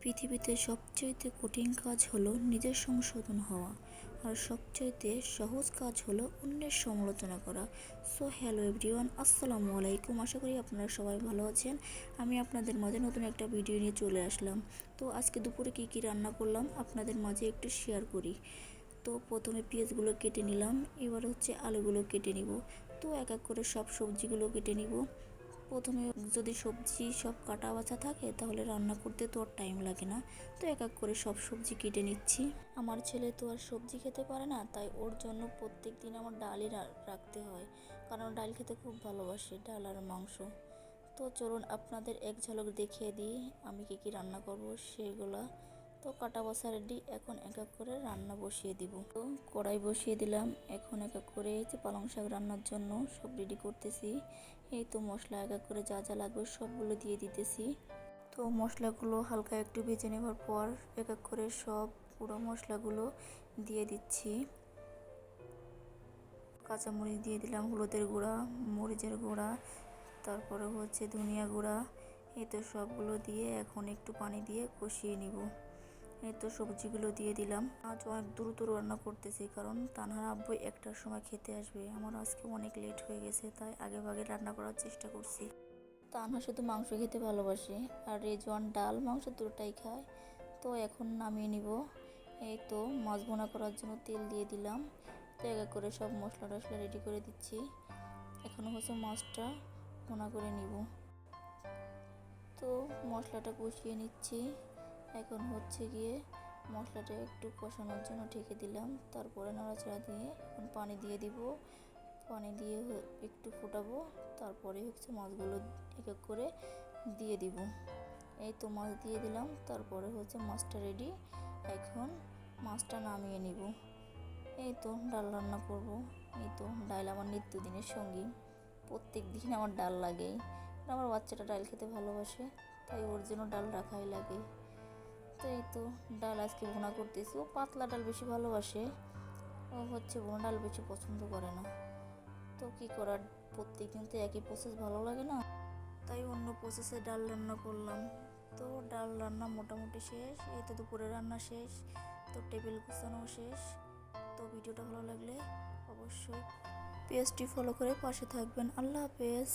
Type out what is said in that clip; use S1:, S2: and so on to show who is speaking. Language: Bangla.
S1: পৃথিবীতে সবচাইতে কঠিন কাজ হলো নিজের সংশোধন হওয়া, আর সবচাইতে সহজ কাজ হলো অন্যের সমালোচনা করা। সো হ্যালো এভরিওয়ান, আসসালামু আলাইকুম। আশা করি আপনারা সবাই ভালো আছেন। আমি আপনাদের মাঝে নতুন একটা ভিডিও নিয়ে চলে আসলাম। তো আজকে দুপুরে কী রান্না করলাম আপনাদের মাঝে একটু শেয়ার করি। তো প্রথমে পেঁয়াজগুলো কেটে নিলাম, এবার হচ্ছে আলুগুলো কেটে নিব। তো এক এক করে সব সবজিগুলো কেটে নিব। প্রথমে যদি সবজি সব কাটা বাছা থাকে তাহলে রান্না করতে তো আর টাইম লাগে না। তো এক এক করে সব সবজি কেটে নিচ্ছি। আমার ছেলে তো আর সবজি খেতে পারে না, তাই ওর জন্য প্রত্যেক দিন আমার ডালই রাখতে হয়, কারণ ডাল খেতে খুব ভালোবাসে, ডাল আর মাংস। তো চলুন আপনাদের এক ঝলক দেখিয়ে দিই আমি কী রান্না করব সেগুলা। তো কাটা বসা রেডি, এখন এক এক করে রান্না বসিয়ে দিব। তো কড়াই বসিয়ে দিলাম, এখন এক এক করে যে পালং শাক রান্নার জন্য সব রেডি করতেছি। এই তো মশলা এক এক করে যা যা লাগবে সবগুলো দিয়ে দিতেছি। তো মশলাগুলো হালকা একটু ভেজে নেওয়ার পর এক এক করে সব পুরো মশলাগুলো দিয়ে দিচ্ছি। কাঁচামরিচ দিয়ে দিলাম, হলুদের গুঁড়া, মরিচের গুঁড়া, তারপরে হচ্ছে ধনিয়া গুঁড়া। এই তো সবগুলো দিয়ে এখন একটু পানি দিয়ে কষিয়ে নিব। এই তো সবজিগুলো দিয়ে দিলাম। আজ অনেক দ্রুত রান্না করতেছি, কারণ তানহার আব্বু একটার সময় খেতে আসবে। আমার আজকে অনেক লেট হয়ে গেছে, তাই আগে ভাগে রান্না করার চেষ্টা করছি। তানহা শুধু মাংস খেতে ভালোবাসে, আর রেজওয়ান ডাল মাংস দুটোটাই খায়। তো এখন নামিয়ে নিব। এই তো মাছ ভুনা করার জন্য তেল দিয়ে দিলাম। তো এক এক করে সব মশলা টশলা রেডি করে দিচ্ছি। এখনও হচ্ছে মাছটা ভুনা করে নিব। তো মশলাটা কষিয়ে নিচ্ছি। এখন হচ্ছে গিয়ে মশলাটা একটু কষানোর জন্য ঢেকে দিলাম, তারপরে নাড়াচাড়া দিয়ে এখন পানি দিয়ে দিব। পানি দিয়ে একটু ফোটাবো, তারপরে হচ্ছে মাছগুলো এক এক করে দিয়ে দিব। এই তো মাছ দিয়ে দিলাম, তারপরে হচ্ছে মাছটা রেডি। এখন মাছটা নামিয়ে নিব। এই তো ডাল রান্না করব। এই তো ডাল আমার নিত্যদিনের সঙ্গী, প্রত্যেক দিন আমার ডাল লাগেই। আমার বাচ্চাটা ডাল খেতে ভালোবাসে, তাই ওর জন্য ডাল রাখাই লাগে। তো এই তো ডাল আজকে ভুনা করতেছি। ও পাতলা ডাল বেশি ভালোবাসে, ও হচ্ছে ভুনা ডাল বেশি পছন্দ করে না। তো কী করার, প্রত্যেক দিন তো একই প্রসেস ভালো লাগে না, তাই অন্য প্রসেসে ডাল রান্না করলাম। তো ডাল রান্না মোটামুটি শেষ। এই তো দুপুরে রান্না শেষ, তো টেবিল গুছানো শেষ। তো ভিডিওটা ভালো লাগলে অবশ্যই পেজটি ফলো করে পাশে থাকবেন। আল্লাহ হাফেজ।